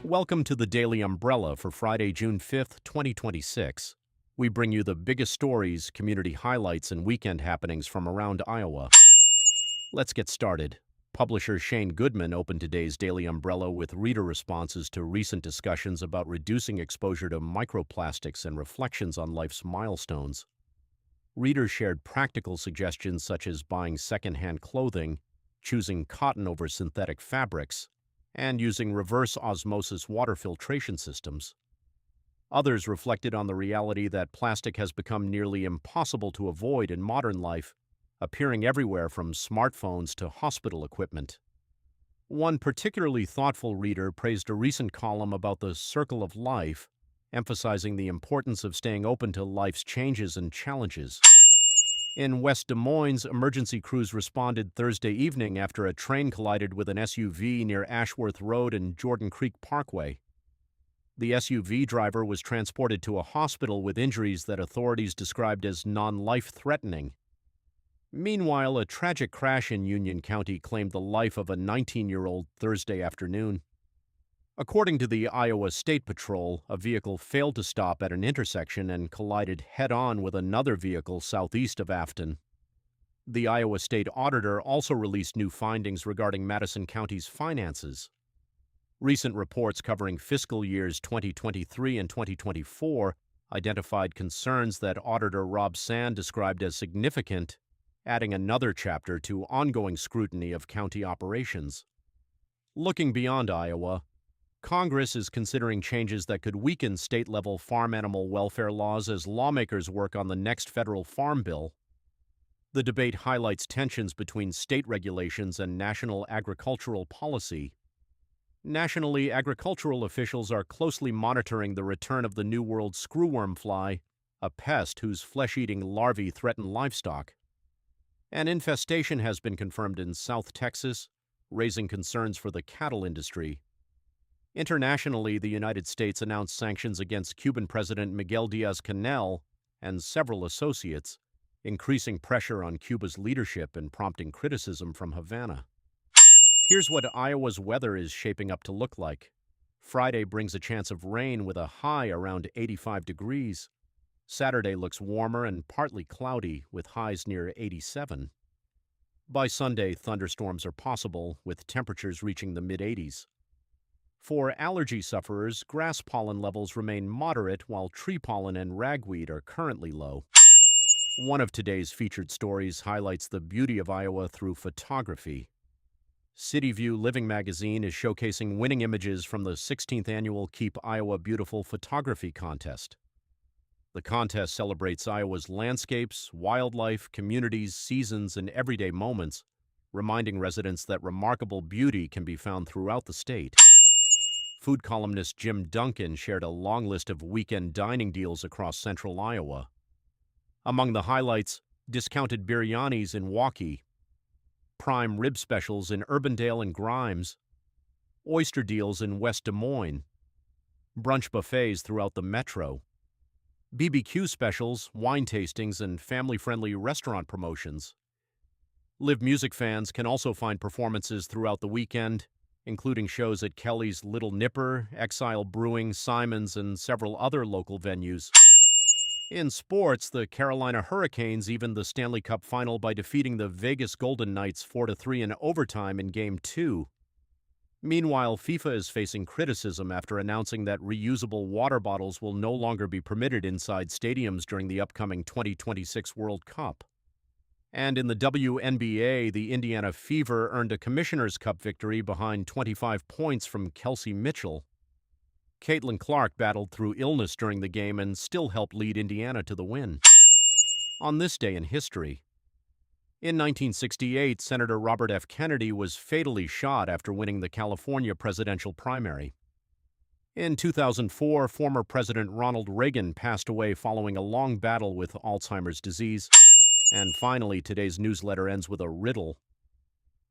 Welcome to the Daily Umbrella for Friday, June 5th, 2026. We bring you the biggest stories, community highlights, and weekend happenings from around Iowa. Let's get started. Publisher Shane Goodman opened today's Daily Umbrella with reader responses to recent discussions about reducing exposure to microplastics and reflections on life's milestones. Readers shared practical suggestions such as buying secondhand clothing, choosing cotton over synthetic fabrics, and using reverse osmosis water filtration systems. Others reflected on the reality that plastic has become nearly impossible to avoid in modern life, appearing everywhere from smartphones to hospital equipment. One particularly thoughtful reader praised a recent column about the circle of life, emphasizing the importance of staying open to life's changes and challenges. In West Des Moines, emergency crews responded Thursday evening after a train collided with an SUV near Ashworth Road and Jordan Creek Parkway. The SUV driver was transported to a hospital with injuries that authorities described as non-life-threatening. Meanwhile, a tragic crash in Union County claimed the life of a 19-year-old Thursday afternoon. According to the Iowa State Patrol, a vehicle failed to stop at an intersection and collided head-on with another vehicle southeast of Afton. The Iowa State Auditor also released new findings regarding Madison County's finances. Recent reports covering fiscal years 2023 and 2024 identified concerns that Auditor Rob Sand described as significant, adding another chapter to ongoing scrutiny of county operations. Looking beyond Iowa, Congress is considering changes that could weaken state-level farm animal welfare laws as lawmakers work on the next federal farm bill. The debate highlights tensions between state regulations and national agricultural policy. Nationally, agricultural officials are closely monitoring the return of the New World screwworm fly, a pest whose flesh-eating larvae threaten livestock. An infestation has been confirmed in South Texas, raising concerns for the cattle industry. Internationally, the United States announced sanctions against Cuban President Miguel Diaz-Canel and several associates, increasing pressure on Cuba's leadership and prompting criticism from Havana. Here's what Iowa's weather is shaping up to look like. Friday brings a chance of rain with a high around 85 degrees. Saturday looks warmer and partly cloudy with highs near 87. By Sunday, thunderstorms are possible, with temperatures reaching the mid-80s. For allergy sufferers, grass pollen levels remain moderate while tree pollen and ragweed are currently low. One of today's featured stories highlights the beauty of Iowa through photography. City View Living magazine is showcasing winning images from the 16th annual Keep Iowa Beautiful photography contest. The contest celebrates Iowa's landscapes, wildlife, communities, seasons, and everyday moments, reminding residents that remarkable beauty can be found throughout the state. Food columnist Jim Duncan shared a long list of weekend dining deals across central Iowa. Among the highlights, discounted biryanis in Waukee, prime rib specials in Urbandale and Grimes, oyster deals in West Des Moines, brunch buffets throughout the metro, BBQ specials, wine tastings, and family-friendly restaurant promotions. Live music fans can also find performances throughout the weekend, including shows at Kelly's Little Nipper, Exile Brewing, Simon's, and several other local venues. In sports, the Carolina Hurricanes evened the Stanley Cup final by defeating the Vegas Golden Knights 4-3 in overtime in Game 2. Meanwhile, FIFA is facing criticism after announcing that reusable water bottles will no longer be permitted inside stadiums during the upcoming 2026 World Cup. And in the WNBA, the Indiana Fever earned a Commissioner's Cup victory behind 25 points from Kelsey Mitchell. Caitlin Clark battled through illness during the game and still helped lead Indiana to the win. On this day in history, in 1968, Senator Robert F. Kennedy was fatally shot after winning the California presidential primary. In 2004, former President Ronald Reagan passed away following a long battle with Alzheimer's disease. And finally, today's newsletter ends with a riddle.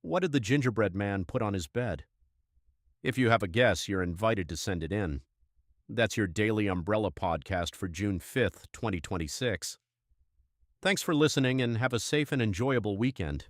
What did the gingerbread man put on his bed? If you have a guess, you're invited to send it in. That's your Daily Umbrella podcast for June 5th, 2026. Thanks for listening and have a safe and enjoyable weekend.